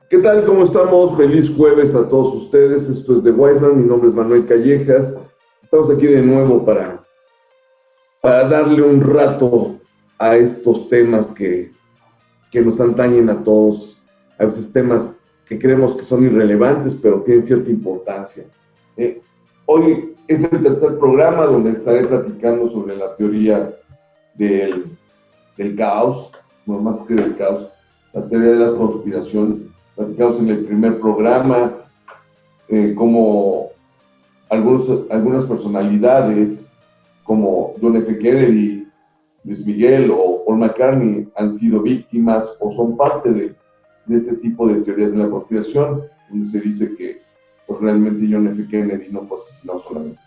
¿Qué tal? ¿Cómo estamos? Feliz jueves a todos ustedes. Esto es The Wiseman. Mi nombre es Manuel Callejas. Estamos aquí de nuevo para darle un rato a estos temas que nos atañen a todos. A veces temas que creemos que son irrelevantes, pero tienen cierta importancia. Eh, Hoy es el tercer programa donde estaré platicando sobre la teoría del caos, no más que del caos, la teoría de la conspiración. Platicamos en el primer programa cómo algunas personalidades como John F. Kennedy, Luis Miguel o Paul McCartney han sido víctimas o son parte de este tipo de teorías de la conspiración, donde se dice que pues, realmente John F. Kennedy no fue asesinado solamente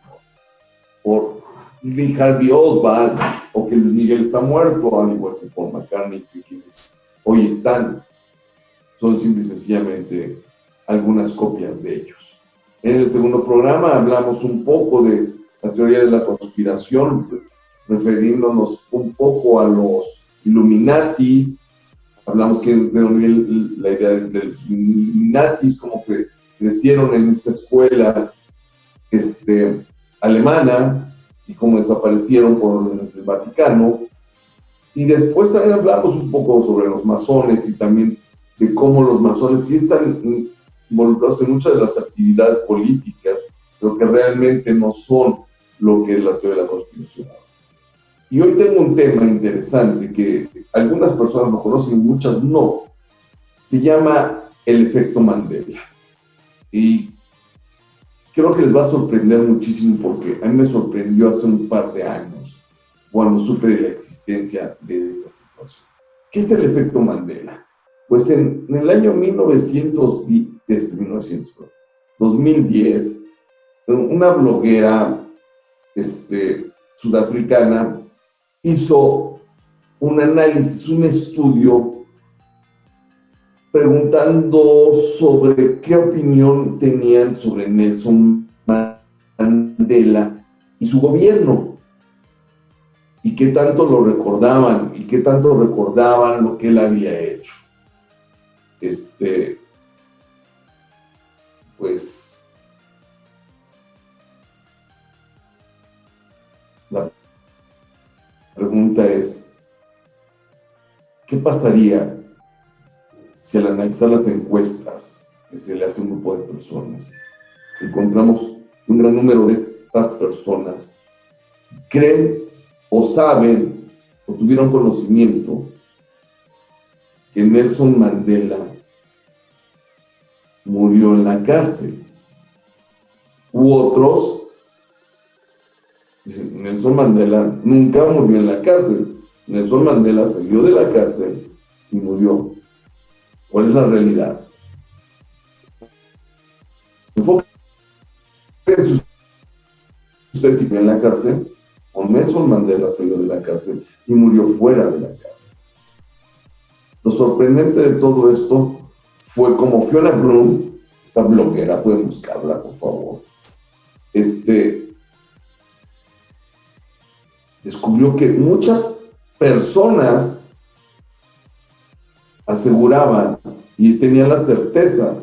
por Lee Harvey Oswald o que Luis Miguel está muerto, al igual que Paul McCartney, que quienes hoy están son simple y sencillamente algunas copias de ellos. En el segundo programa hablamos un poco de la teoría de la conspiración, refiriéndonos un poco a los Illuminatis. Hablamos de la idea de los Illuminatis, como que crecieron en esta escuela alemana y cómo desaparecieron por órdenes del Vaticano. Y después también hablamos un poco sobre los masones y también de cómo los masones sí están involucrados en muchas de las actividades políticas, pero que realmente no son lo que es la teoría de la conspiración. Y hoy tengo un tema interesante que algunas personas lo conocen y muchas no. Se llama el efecto Mandela. Y creo que les va a sorprender muchísimo porque a mí me sorprendió hace un par de años cuando supe de la existencia de esta situación. ¿Qué es el efecto Mandela? Pues en el año 2010, una bloguera sudafricana hizo un análisis, un estudio, preguntando sobre qué opinión tenían sobre Nelson Mandela y su gobierno, y qué tanto lo recordaban, y qué tanto recordaban lo que él había hecho. Pues la pregunta es, ¿qué pasaría si al analizar las encuestas que se le hace a un grupo de personas, encontramos que un gran número de estas personas creen o saben o tuvieron conocimiento que Nelson Mandela murió en la cárcel? U otros dicen, Nelson Mandela nunca murió en la cárcel. Nelson Mandela salió de la cárcel y murió. ¿Cuál es la realidad? Enfoque usted si en la cárcel o Nelson Mandela salió de la cárcel y murió fuera de la cárcel. Lo sorprendente de todo esto fue como Fiona Bloom, esta bloguera, pueden buscarla por favor, descubrió que muchas personas aseguraban y tenían la certeza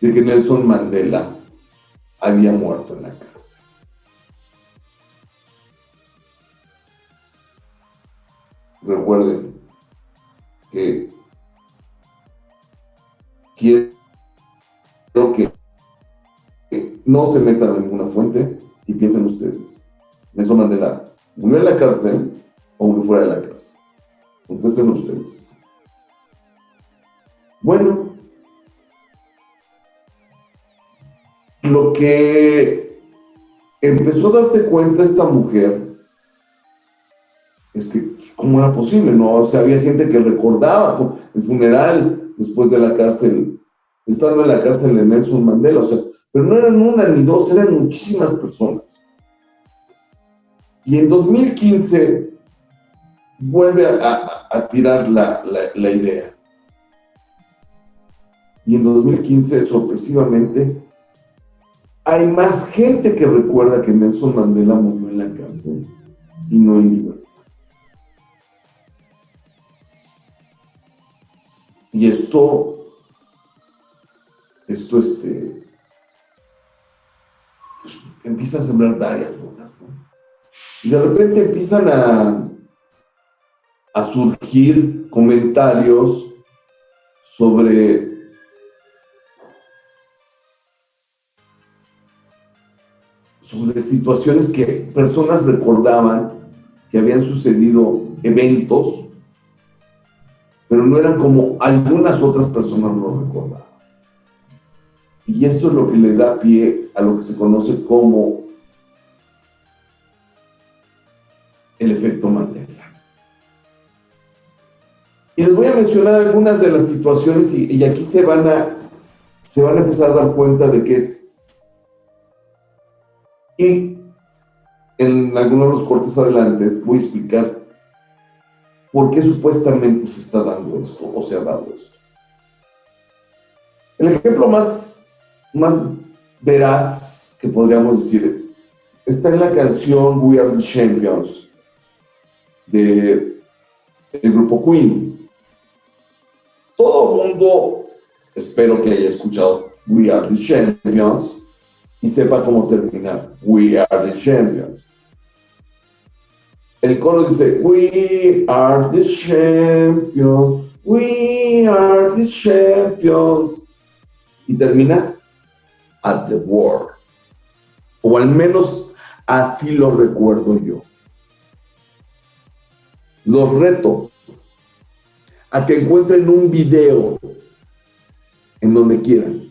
de que Nelson Mandela había muerto en la cárcel. Recuerden que quiero que no se metan a ninguna fuente y piensen ustedes, Nelson Mandela murió en la cárcel o murió fuera de la cárcel. Contesten ustedes. Bueno, lo que empezó a darse cuenta esta mujer es que, ¿cómo era posible? No, o sea, había gente que recordaba el funeral después de la cárcel, estando en la cárcel de Nelson Mandela, o sea, pero no eran una ni dos, eran muchísimas personas. Y en 2015 vuelve a tirar la idea. Y en 2015, sorpresivamente, hay más gente que recuerda que Nelson Mandela murió en la cárcel y no en libertad. Y esto esto empieza a sembrar varias dudas, ¿no? Y de repente empiezan a surgir comentarios sobre situaciones que personas recordaban que habían sucedido eventos, pero no eran como algunas otras personas lo recordaban. Y esto es lo que le da pie a lo que se conoce como el efecto Mandela. Y les voy a mencionar algunas de las situaciones y aquí se van a empezar a dar cuenta de qué es. Y en algunos de los cortes adelante voy a explicar por qué supuestamente se está dando esto o se ha dado esto. El ejemplo más veraz que podríamos decir está en la canción We Are the Champions del grupo Queen. Todo el mundo, espero que haya escuchado We Are the Champions y sepa cómo terminar. We are the champions. El coro dice, We are the champions, we are the champions. Y termina at the war. O al menos así lo recuerdo yo. Los reto a que encuentren un video en donde quieran.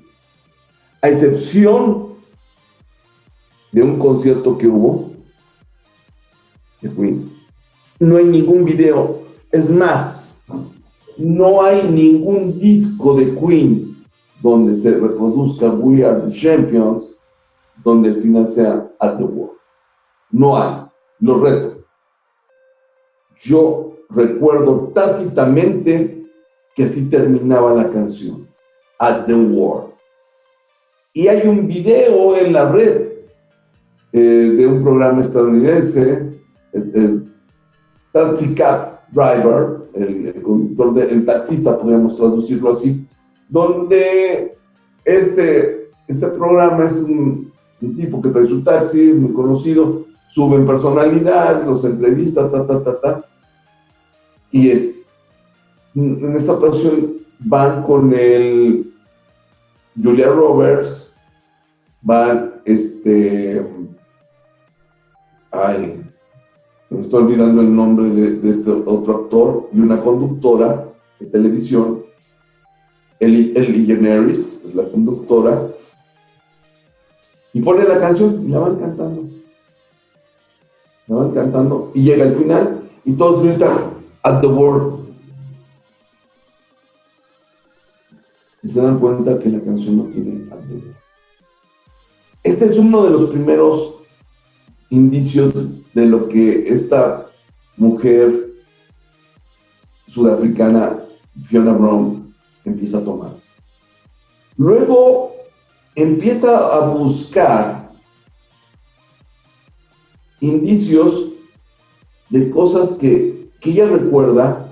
A excepción de un concierto que hubo de Queen, no hay ningún video. Es más, no hay ningún disco de Queen donde se reproduzca We Are the Champions, donde el final sea At the War. No hay. Lo reto. Yo recuerdo tácitamente que así terminaba la canción, At the War. Y hay un video en la red de un programa estadounidense, el Taxi Cab Driver, el conductor, el taxista, podríamos traducirlo así, donde este programa es un tipo que trae su taxi, es muy conocido, sube en personalidad, los entrevista, y en esta ocasión van con el Julia Roberts, van me estoy olvidando el nombre de este otro actor, y una conductora de televisión, Ellen DeGeneres, es la conductora, y pone la canción y la van cantando, y llega al final, y todos gritan, At the War. Y se dan cuenta que la canción no tiene At the War. Este es uno de los primeros indicios de lo que esta mujer sudafricana, Fiona Brown, empieza a tomar. Luego empieza a buscar indicios de cosas que ella recuerda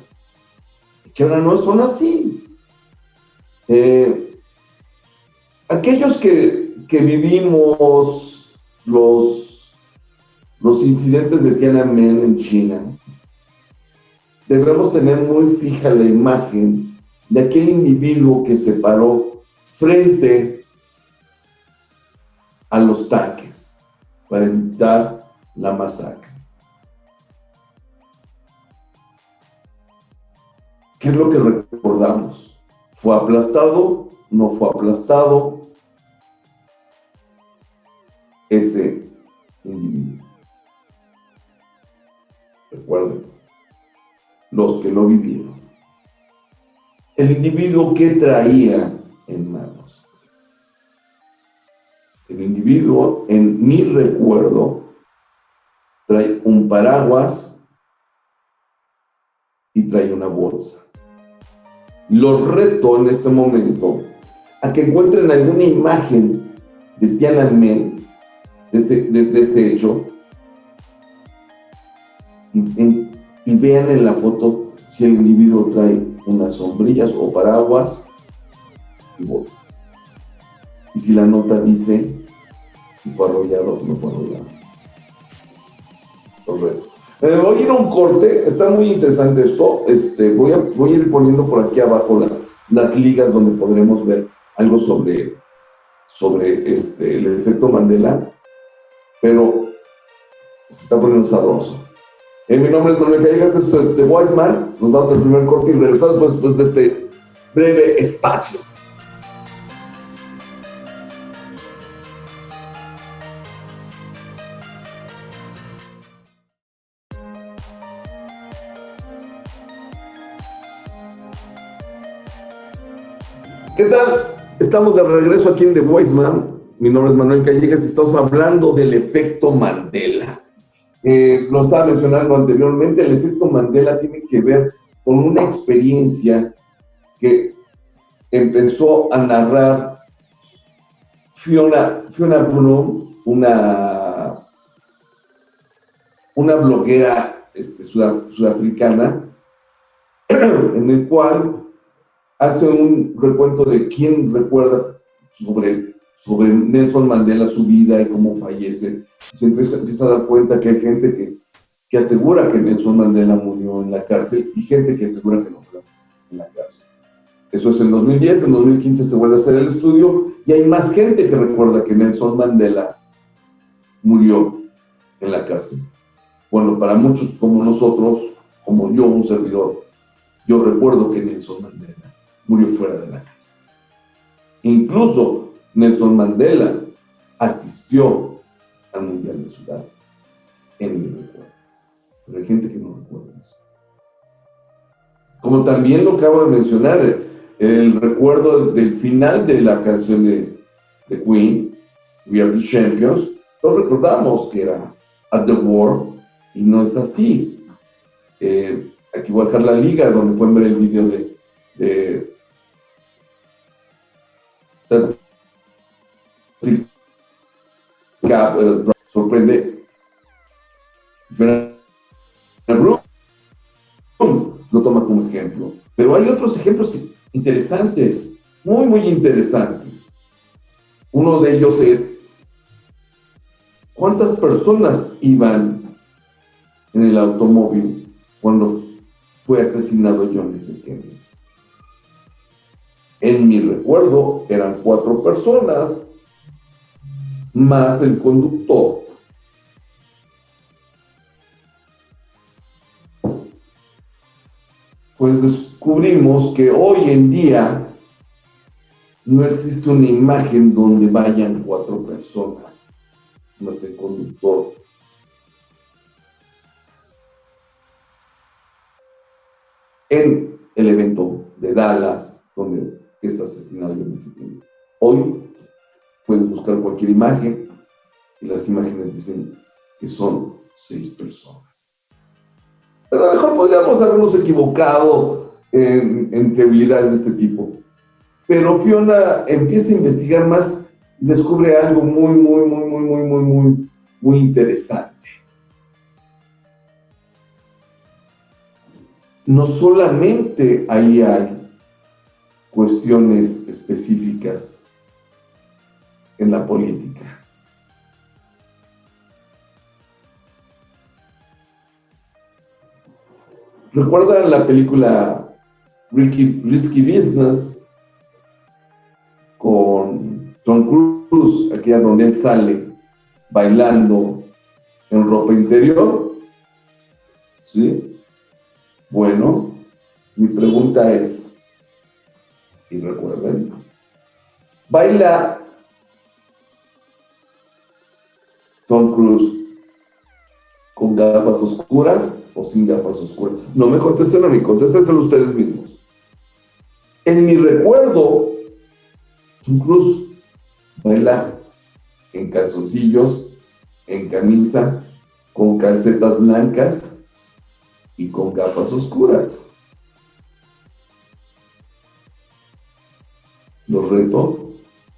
que ahora no son así. Aquellos que vivimos los incidentes de Tiananmen en China, debemos tener muy fija la imagen de aquel individuo que se paró frente a los tanques para evitar la masacre. ¿Qué es lo que recordamos? ¿Fue aplastado? ¿No fue aplastado? Ese individuo. Recuerden, los que lo vivieron. El individuo que traía en manos. El individuo, en mi recuerdo, trae un paraguas y trae una bolsa. Los reto en este momento a que encuentren alguna imagen de Tiananmen, de ese hecho, y vean en la foto si el individuo trae unas sombrillas o paraguas y bolsas. y si la nota dice si fue arrollado o no fue arrollado. Los reto. Voy a ir a un corte, está muy interesante esto. Voy a ir poniendo por aquí abajo las ligas donde podremos ver algo sobre el efecto Mandela, pero se está poniendo sabroso. Mi nombre es Manuel Callejas, esto es The Wise Man. Nos vamos al primer corte y regresamos después de este breve espacio. ¿Qué tal? Estamos de regreso aquí en The Wise Man. Mi nombre es Manuel Callejas y estamos hablando del efecto Mandela. Lo estaba mencionando anteriormente, el efecto Mandela tiene que ver con una experiencia que empezó a narrar Fiona Bloom, una bloguera sudafricana, en el cual hace un recuento de quién recuerda sobre Nelson Mandela, su vida y cómo fallece. Se empieza a dar cuenta que hay gente que asegura que Nelson Mandela murió en la cárcel y gente que asegura que no murió en la cárcel. Eso es en 2010, en 2015 se vuelve a hacer el estudio y hay más gente que recuerda que Nelson Mandela murió en la cárcel. Bueno, para muchos como nosotros, como yo, un servidor, yo recuerdo que Nelson Mandela murió fuera de la cárcel. Incluso Nelson Mandela asistió al Mundial de Sudáfrica, en mi recuerdo. Pero hay gente que no recuerda eso. Como también lo acabo de mencionar, el recuerdo del final de la canción de Queen, We Are the Champions, todos recordamos que era At the War, y no es así. Aquí voy a dejar la liga donde pueden ver el video de sorprende. Lo toma como ejemplo. Pero hay otros ejemplos interesantes, muy, muy interesantes. Uno de ellos es ¿cuántas personas iban en el automóvil cuando fue asesinado John F. Kennedy? En mi recuerdo eran 4 personas más el conductor. Pues descubrimos que hoy en día no existe una imagen donde vayan 4 personas más el conductor. En el evento de Dallas, donde está asesinado John F. Kennedy. Hoy puedes buscar cualquier imagen y las imágenes dicen que son 6 personas. Pero a lo mejor podríamos habernos equivocado en fiabilidades de este tipo. Pero Fiona empieza a investigar más y descubre algo muy interesante. No solamente ahí hay cuestiones específicas en la política. ¿Recuerdan la película Risky Business con Tom Cruise, aquella donde él sale bailando en ropa interior? ¿Sí? Bueno, mi pregunta es, ¿y recuerden? ¿Baila Tom Cruise con gafas oscuras o sin gafas oscuras? No me contesten a mí, contéstenselo ustedes mismos. En mi recuerdo, Tom Cruise baila en calzoncillos, en camisa, con calcetas blancas y con gafas oscuras. Los reto.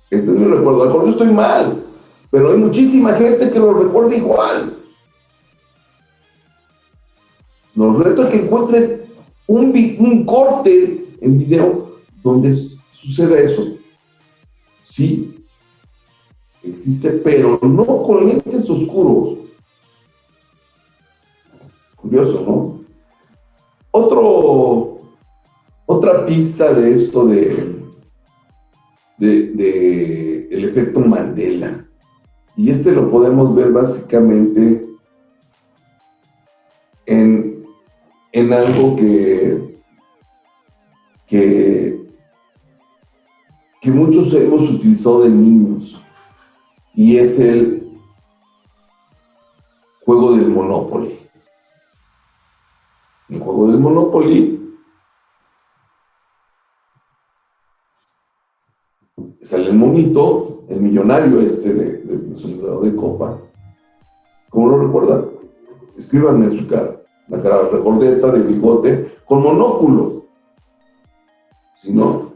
Este es mi recuerdo. A lo mejor yo estoy mal, pero hay muchísima gente que lo recuerda igual. Los reto a que encuentren un corte en video donde suceda eso. Sí, existe, pero no con lentes oscuros. Curioso, ¿no? Otra pista de esto de el efecto Mandela. Y lo podemos ver básicamente en algo que muchos hemos utilizado de niños, y es el juego del Monopoly. El juego del Monopoly sale el monito, el millonario de sombrero de copa. ¿Cómo lo recuerdan? Escríbanme en su cara. La cara regordeta, de bigote, con monóculo. Si no,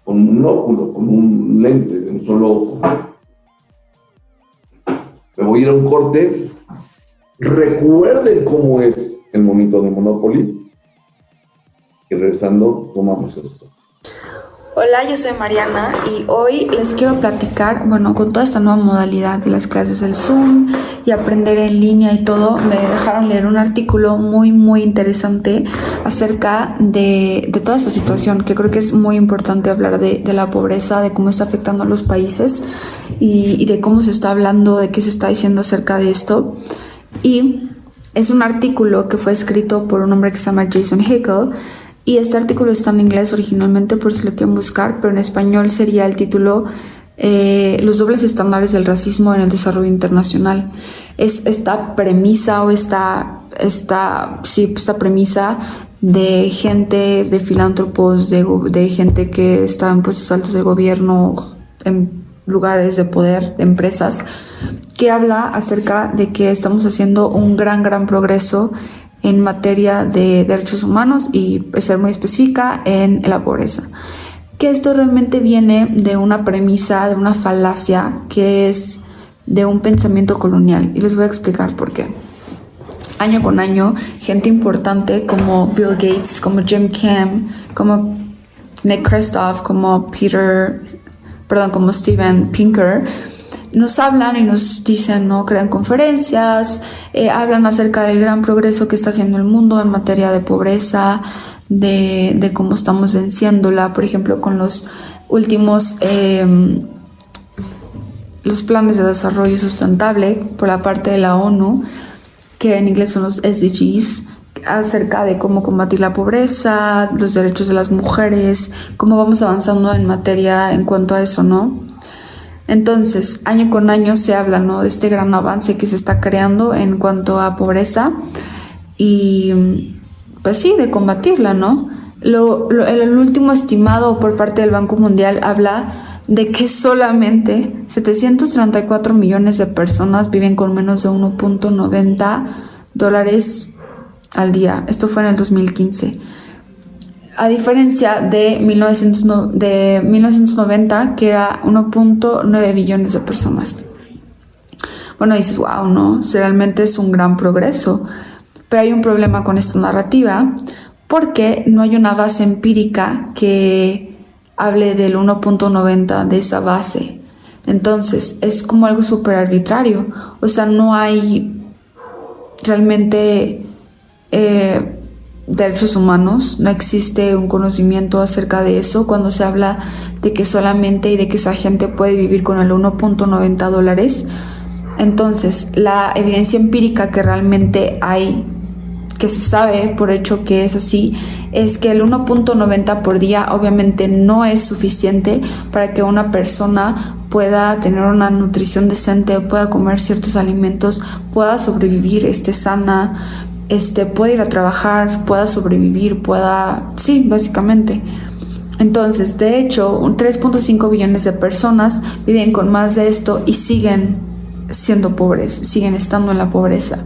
con monóculo, con un lente de un solo ojo. Me voy a ir a un corte. Recuerden cómo es el monito de Monopoly. Y regresando, tomamos esto. Hola, yo soy Mariana y hoy les quiero platicar, con toda esta nueva modalidad de las clases del Zoom y aprender en línea y todo, me dejaron leer un artículo muy, muy interesante acerca de toda esta situación, que creo que es muy importante hablar de la pobreza, de cómo está afectando a los países y de cómo se está hablando, de qué se está diciendo acerca de esto. Y es un artículo que fue escrito por un hombre que se llama Jason Hickel. Y este artículo está en inglés originalmente, por si lo quieren buscar, pero en español sería el título Los dobles estándares del racismo en el desarrollo internacional. Es esta premisa o esta premisa de gente, de filántropos, de gente que está en puestos altos del gobierno, en lugares de poder, de empresas, que habla acerca de que estamos haciendo un gran progreso en materia de derechos humanos y, para ser muy específica, en la pobreza. Que esto realmente viene de una premisa, de una falacia, que es de un pensamiento colonial. Y les voy a explicar por qué. Año con año, gente importante como Bill Gates, como Jim Kim, como Nick Kristof, como Steven Pinker, nos hablan y nos dicen, ¿no? Crean conferencias, hablan acerca del gran progreso que está haciendo el mundo en materia de pobreza, de cómo estamos venciéndola, por ejemplo, con los últimos los planes de desarrollo sustentable por la parte de la ONU, que en inglés son los SDGs, acerca de cómo combatir la pobreza, los derechos de las mujeres, cómo vamos avanzando en materia en cuanto a eso, ¿no? Entonces, año con año se habla, ¿no?, de este gran avance que se está creando en cuanto a pobreza y, pues sí, de combatirla, ¿no? El último estimado por parte del Banco Mundial habla de que solamente 734 millones de personas viven con menos de $1.90 al día. Esto fue en el 2015. A diferencia de 1990, que era 1.9 billones de personas. Bueno, dices, wow, ¿no? Realmente es un gran progreso. Pero hay un problema con esta narrativa, porque no hay una base empírica que hable del 1.90 de esa base. Entonces, es como algo súper arbitrario. O sea, no hay realmente derechos humanos, no existe un conocimiento acerca de eso cuando se habla de que solamente y de que esa gente puede vivir con el $1.90. Entonces, la evidencia empírica que realmente hay, que se sabe por hecho que es así, es que el 1.90 por día obviamente no es suficiente para que una persona pueda tener una nutrición decente, pueda comer ciertos alimentos, pueda sobrevivir, esté sana, pueda ir a trabajar, pueda sobrevivir, sí, básicamente. Entonces, de hecho, 3.5 billones de personas viven con más de esto y siguen siendo pobres, siguen estando en la pobreza.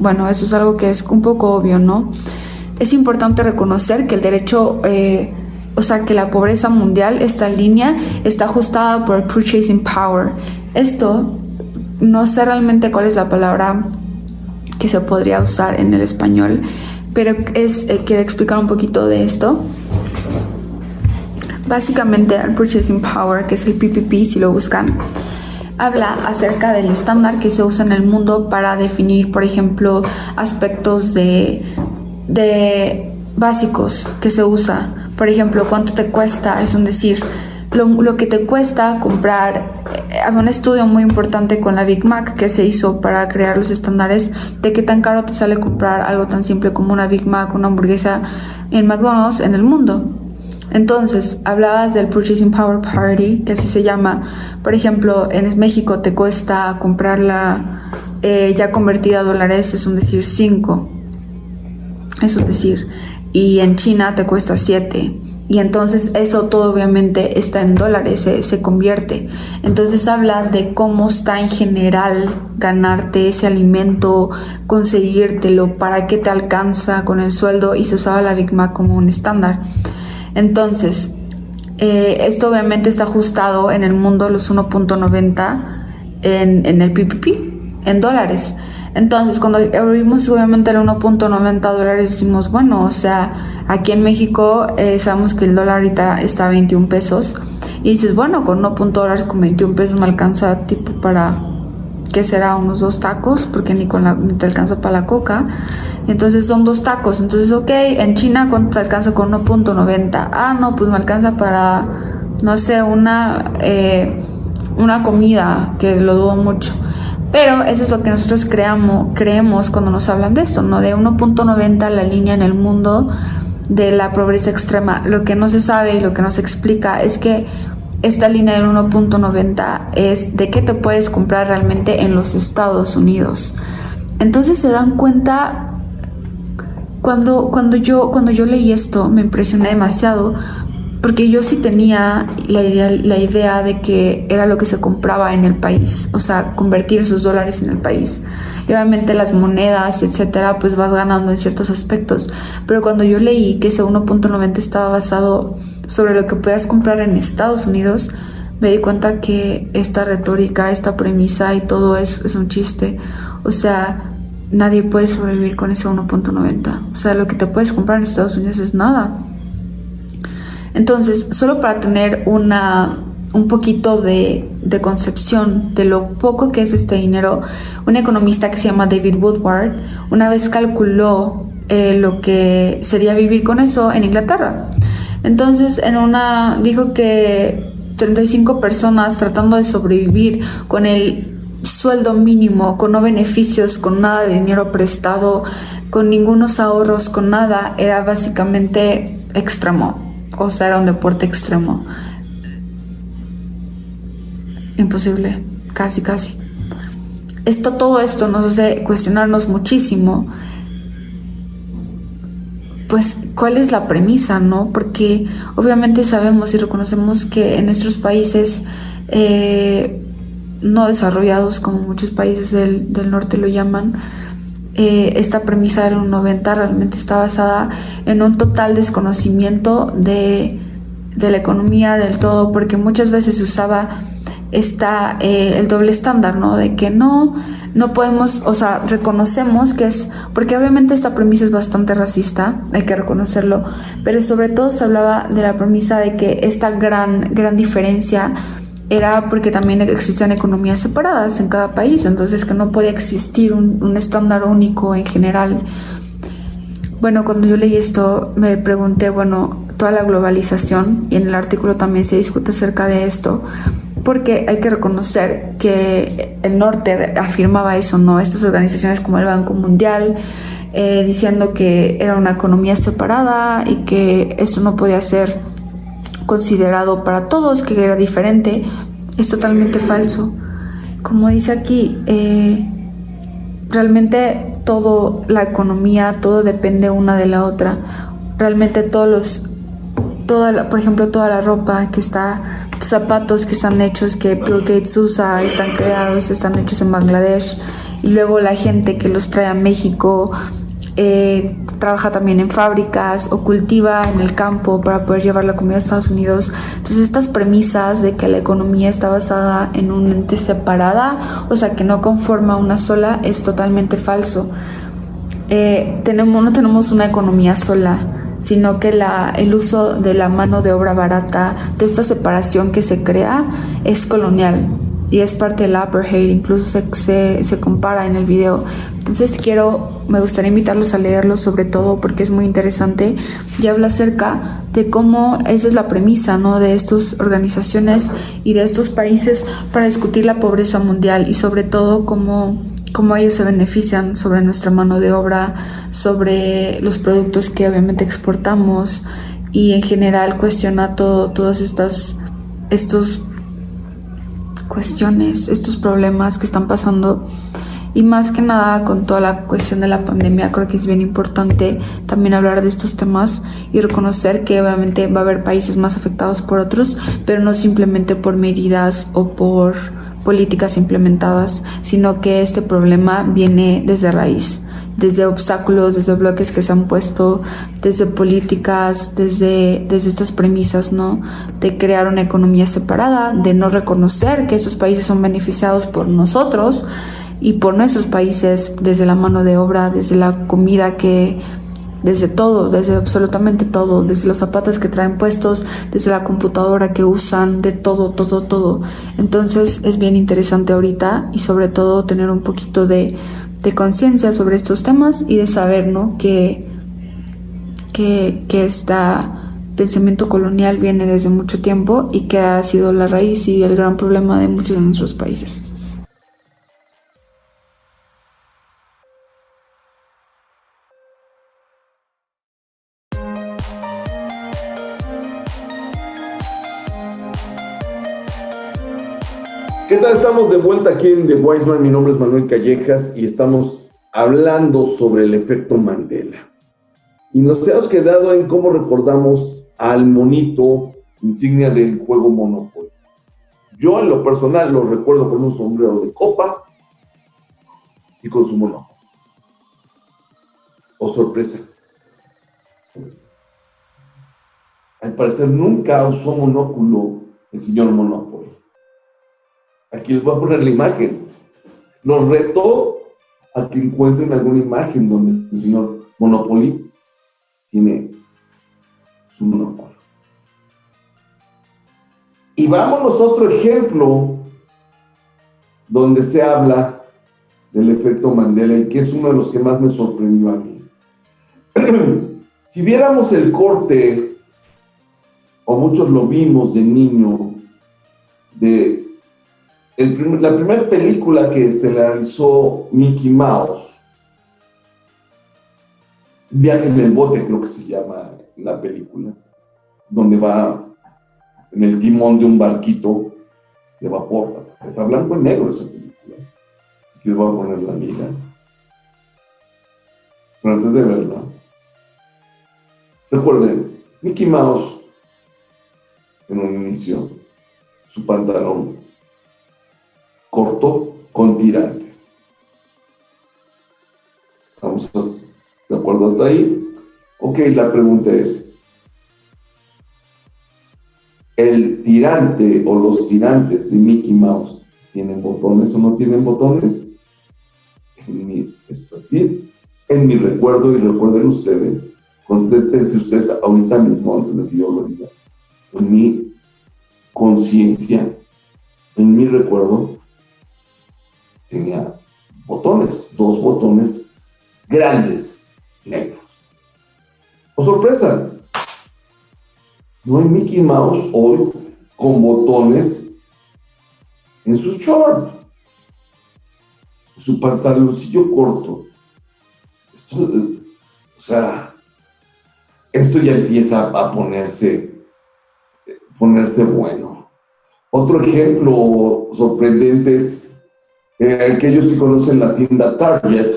Bueno, eso es algo que es un poco obvio, ¿no? Es importante reconocer que el derecho, que la pobreza mundial, esta línea, está ajustada por purchasing power. Esto, no sé realmente cuál es la palabra que se podría usar en el español, pero quiero explicar un poquito de esto. Básicamente, el purchasing power, que es el PPP, si lo buscan, habla acerca del estándar que se usa en el mundo para definir, por ejemplo, aspectos de básicos que se usa. Por ejemplo, cuánto te cuesta, es un decir, lo que te cuesta comprar. Había un estudio muy importante con la Big Mac que se hizo para crear los estándares de qué tan caro te sale comprar algo tan simple como una Big Mac, una hamburguesa en McDonald's en el mundo. Entonces, hablabas del Purchasing Power Parity, que así se llama. Por ejemplo, en México te cuesta comprarla ya convertida a dólares, es un decir 5. Es un decir. Y en China te cuesta 7. Y entonces eso todo obviamente está en dólares, se convierte. Entonces habla de cómo está en general ganarte ese alimento, conseguírtelo, para qué te alcanza con el sueldo, y se usaba la Big Mac como un estándar. Entonces, esto obviamente está ajustado en el mundo los 1.90 en el PPP, en dólares. Entonces, cuando vimos obviamente el 1.90 dólares, decimos, bueno, o sea, aquí en México sabemos que el dólar ahorita está a 21 pesos. Y dices, bueno, con 1.20 con 21 pesos me alcanza tipo para, ¿qué será? Unos 2 tacos, porque ni te alcanza para la coca. Entonces son 2 tacos. Entonces, ok, en China, ¿cuánto te alcanza con 1.90? Ah, no, pues me alcanza para, no sé, una comida, que lo dudo mucho. Pero eso es lo que nosotros creemos cuando nos hablan de esto, ¿no? De 1.90 la línea en el mundo de la pobreza extrema. Lo que no se sabe y lo que no se explica es que esta línea del 1.90 es de qué te puedes comprar realmente en los Estados Unidos. Entonces se dan cuenta, cuando yo leí esto me impresioné demasiado, porque yo sí tenía la idea de que era lo que se compraba en el país, o sea, convertir esos dólares en el país. Y obviamente las monedas, etcétera, pues vas ganando en ciertos aspectos. Pero cuando yo leí que ese 1.90 estaba basado sobre lo que puedas comprar en Estados Unidos, me di cuenta que esta retórica, esta premisa y todo es un chiste. O sea, nadie puede sobrevivir con ese 1.90. O sea, lo que te puedes comprar en Estados Unidos es nada. Entonces, solo para tener un poquito de concepción de lo poco que es este dinero, un economista que se llama David Woodward una vez calculó lo que sería vivir con eso en Inglaterra. Entonces, dijo que 35 personas tratando de sobrevivir con el sueldo mínimo, con no beneficios, con nada de dinero prestado, con ningunos ahorros, con nada, era básicamente extremo. O sea, era un deporte extremo. Imposible, casi. Todo esto nos hace cuestionarnos muchísimo, pues, ¿cuál es la premisa, no? Porque obviamente sabemos y reconocemos que en nuestros países no desarrollados, como muchos países del norte lo llaman, esta premisa del 1.90 realmente está basada en un total desconocimiento de la economía del todo, porque muchas veces se usaba el doble estándar, ¿no? De que no podemos, o sea, reconocemos que es, porque obviamente esta premisa es bastante racista, hay que reconocerlo, pero sobre todo se hablaba de la premisa de que esta gran diferencia era porque también existían economías separadas en cada país, entonces que no podía existir un estándar único en general. Bueno, cuando yo leí esto me pregunté, bueno, toda la globalización, y en el artículo también se discute acerca de esto, porque hay que reconocer que el norte afirmaba eso, ¿no? Estas organizaciones como el Banco Mundial, diciendo que era una economía separada y que esto no podía ser considerado para todos, que era diferente, es totalmente falso. Como dice aquí, realmente la economía, todo depende una de la otra. Realmente por ejemplo, toda la ropa que está, zapatos que están hechos, que Bill Gates usa, están hechos en Bangladesh, y luego la gente que los trae a México trabaja también en fábricas o cultiva en el campo para poder llevar la comida a Estados Unidos. Entonces, estas premisas de que la economía está basada en un ente separada, o sea, que no conforma una sola, es totalmente falso. No tenemos una economía sola, sino que el uso de la mano de obra barata, de esta separación que se crea, es colonial. y es parte del apartheid, incluso se compara en el video. Entonces me gustaría invitarlos a leerlo, sobre todo porque es muy interesante y habla acerca de cómo esa es la premisa, ¿no?, de estas organizaciones y de estos países para discutir la pobreza mundial, y sobre todo cómo ellos se benefician sobre nuestra mano de obra, sobre los productos que obviamente exportamos, y en general cuestiona todas estas cuestiones, estos problemas que están pasando. Y más que nada con toda la cuestión de la pandemia, creo que es bien importante también hablar de estos temas y reconocer que obviamente va a haber países más afectados por otros, pero no simplemente por medidas o por políticas implementadas, sino que este problema viene desde raíz, desde obstáculos, desde bloques que se han puesto, desde políticas, desde estas premisas, ¿no?, de crear una economía separada, de no reconocer que esos países son beneficiados por nosotros y por nuestros países, desde la mano de obra, desde la comida, desde todo, desde absolutamente todo, desde los zapatos que traen puestos, desde la computadora que usan, de todo. Entonces es bien interesante ahorita, y sobre todo tener un poquito de conciencia sobre estos temas y de saber, ¿no?, que este pensamiento colonial viene desde mucho tiempo y que ha sido la raíz y el gran problema de muchos de nuestros países. ¿Qué tal? Estamos de vuelta aquí en The Wise Man. Mi nombre es Manuel Callejas y estamos hablando sobre el efecto Mandela. Y nos hemos quedado en cómo recordamos al monito insignia del juego Monopoly. Yo, en lo personal, lo recuerdo con un sombrero de copa y con su Monopoly. Oh, sorpresa. Al parecer nunca usó monóculo el señor Monopoly. Aquí les voy a poner la imagen. Los reto a que encuentren alguna imagen donde el señor Monopoly tiene su monóculo. Y vámonos a otro ejemplo donde se habla del efecto Mandela, y que es uno de los que más me sorprendió a mí. Si viéramos el corte, o muchos lo vimos de niño, de la primera película que estelarizó Mickey Mouse, Viaje en el bote, creo que se llama la película, donde va en el timón de un barquito de vapor. Está blanco y negro esa película. Aquí les voy a poner la liga. Pero antes de verla, recuerden, Mickey Mouse, en un inicio, su pantalón corto con tirantes. ¿Estamos de acuerdo hasta ahí? Ok, la pregunta es, ¿el tirante o los tirantes de Mickey Mouse tienen botones o no tienen botones? En mi expertise, en mi recuerdo, y recuerden ustedes, contéstense ustedes ahorita mismo, antes de que yo lo diga, en mi conciencia, en mi recuerdo, tenía botones, 2 botones grandes, negros. ¡Oh, sorpresa! No hay Mickey Mouse hoy con botones en su short, su pantaloncillo corto. Esto ya empieza a ponerse bueno. Otro ejemplo sorprendente es aquellos que conocen la tienda Target,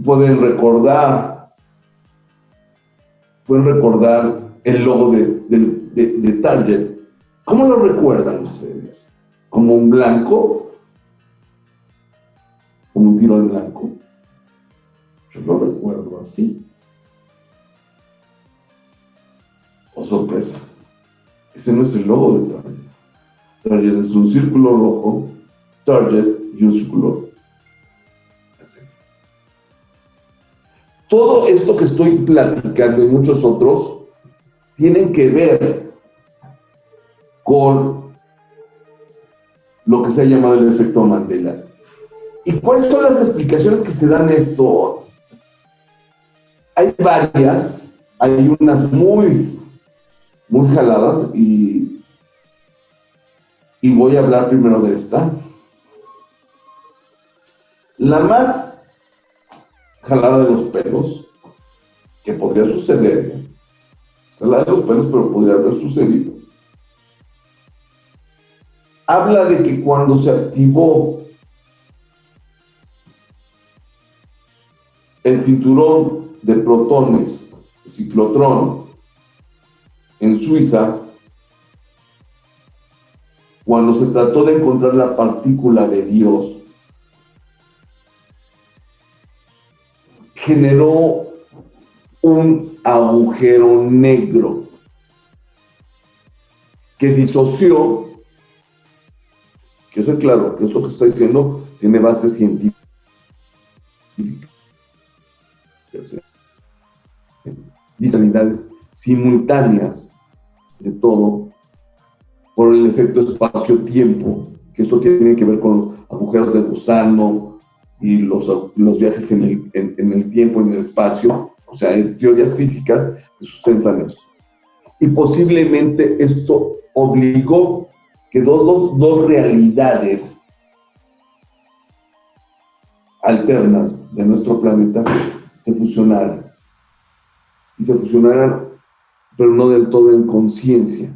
pueden recordar el logo de Target. ¿Cómo lo recuerdan ustedes? ¿Como un blanco? ¿Como un tiro al blanco? Yo lo recuerdo así. Oh, sorpresa. Ese no es el logo de Target. Target es un círculo rojo, Target y un círculo, etc. Todo esto que estoy platicando y muchos otros tienen que ver con lo que se ha llamado el efecto Mandela. ¿Y cuáles son las explicaciones que se dan a esto? Hay varias, hay unas muy jaladas y voy a hablar primero de esta. La más jalada de los pelos, que podría suceder, jalada de los pelos, pero podría haber sucedido, habla de que cuando se activó el cinturón de protones, el ciclotrón, en Suiza, cuando se trató de encontrar la partícula de Dios, generó un agujero negro que disoció, que eso es claro, que esto que estoy diciendo tiene base científica, y realidades simultáneas de todo por el efecto espacio-tiempo, que esto tiene que ver con los agujeros de gusano y los viajes en el tiempo y en el espacio. O sea, hay teorías físicas que sustentan eso. Y posiblemente esto obligó que dos realidades alternas de nuestro planeta se fusionaran. Y se fusionaran, pero no del todo en conciencia.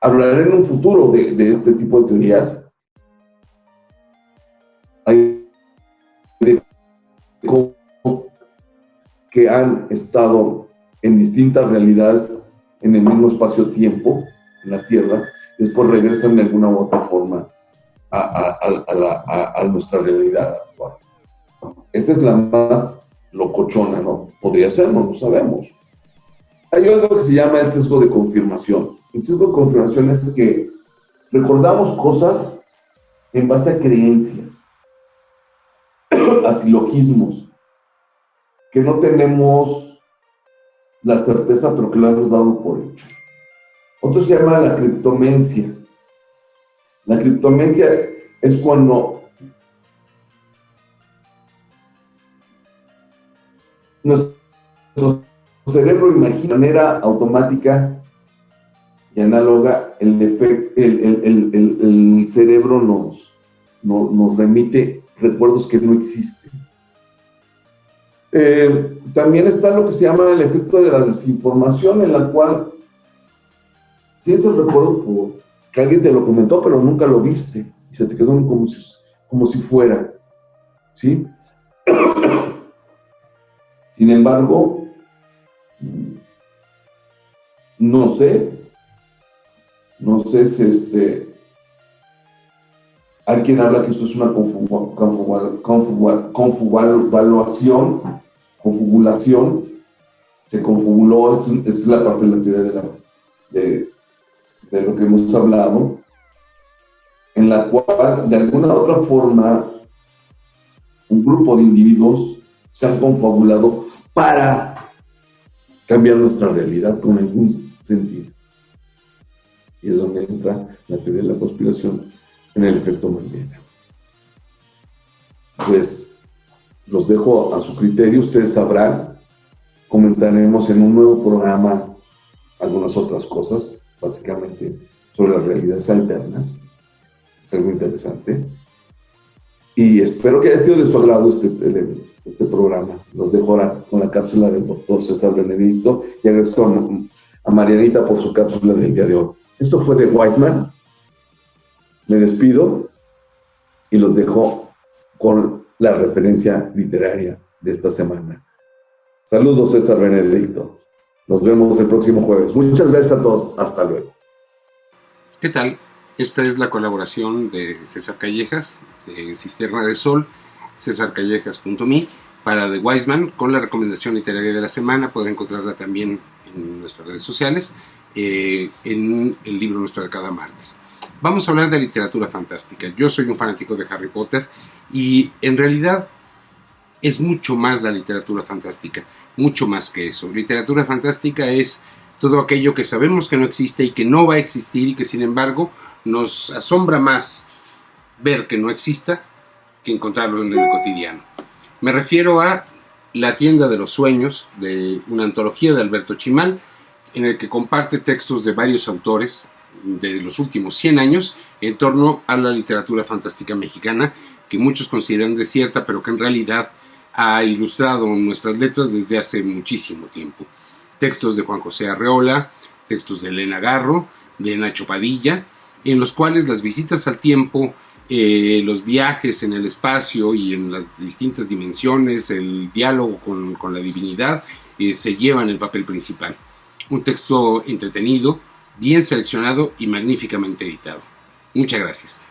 Hablaré en un futuro de este tipo de teorías. Hay de cómo que han estado en distintas realidades en el mismo espacio-tiempo, en la Tierra, y después regresan de alguna u otra forma a nuestra realidad actual. Esta es la más locochona, ¿no? Podría ser, no lo sabemos. Hay algo que se llama el sesgo de confirmación. El sesgo de confirmación es que recordamos cosas en base a creencias, a silogismos, que no tenemos la certeza, pero que lo hemos dado por hecho. Otro se llama la criptomencia. La criptomencia es cuando nuestro cerebro imagina de manera automática y análoga el cerebro nos remite recuerdos que no existen. También está lo que se llama el efecto de la desinformación, en la cual tienes el recuerdo que alguien te lo comentó, pero nunca lo viste y se te quedó como si fuera, ¿sí? Sin embargo, no sé si alguien habla que esto es una confabulación, se confabuló, es la parte de la teoría de lo que hemos hablado, en la cual de alguna u otra forma un grupo de individuos se han confabulado para cambiar nuestra realidad con algún sentido. Y es donde entra la teoría de la conspiración en el efecto Mandela. Pues los dejo a su criterio, ustedes sabrán. Comentaremos en un nuevo programa algunas otras cosas, básicamente sobre las realidades alternas. Es algo interesante. Y espero que haya sido de su agrado este programa. Los dejo ahora con la cápsula del doctor César Benedicto y agradezco a Marianita por su cápsula del día de hoy. Esto fue de Wiseman. Me despido y los dejo con la referencia literaria de esta semana. Saludos, César Benedicto. Nos vemos el próximo jueves. Muchas gracias a todos. Hasta luego. ¿Qué tal? Esta es la colaboración de César Callejas, de Cisterna de Sol, cesarcallejas.me, para The Wiseman, con la recomendación literaria de la semana. Podrán encontrarla también en nuestras redes sociales, en el libro nuestro de cada martes. Vamos a hablar de literatura fantástica. Yo soy un fanático de Harry Potter y en realidad es mucho más la literatura fantástica, mucho más que eso. Literatura fantástica es todo aquello que sabemos que no existe y que no va a existir y que sin embargo nos asombra más ver que no exista que encontrarlo en el cotidiano. Me refiero a La tienda de los sueños, de una antología de Alberto Chimal, en el que comparte textos de varios autores de los últimos 100 años en torno a la literatura fantástica mexicana, que muchos consideran desierta, pero que en realidad ha ilustrado nuestras letras desde hace muchísimo tiempo. Textos de Juan José Arreola, textos de Elena Garro, de Nacho Padilla, en los cuales las visitas al tiempo, los viajes en el espacio y en las distintas dimensiones, el diálogo con la divinidad, se llevan el papel principal. Un texto entretenido, bien seleccionado y magníficamente editado. Muchas gracias.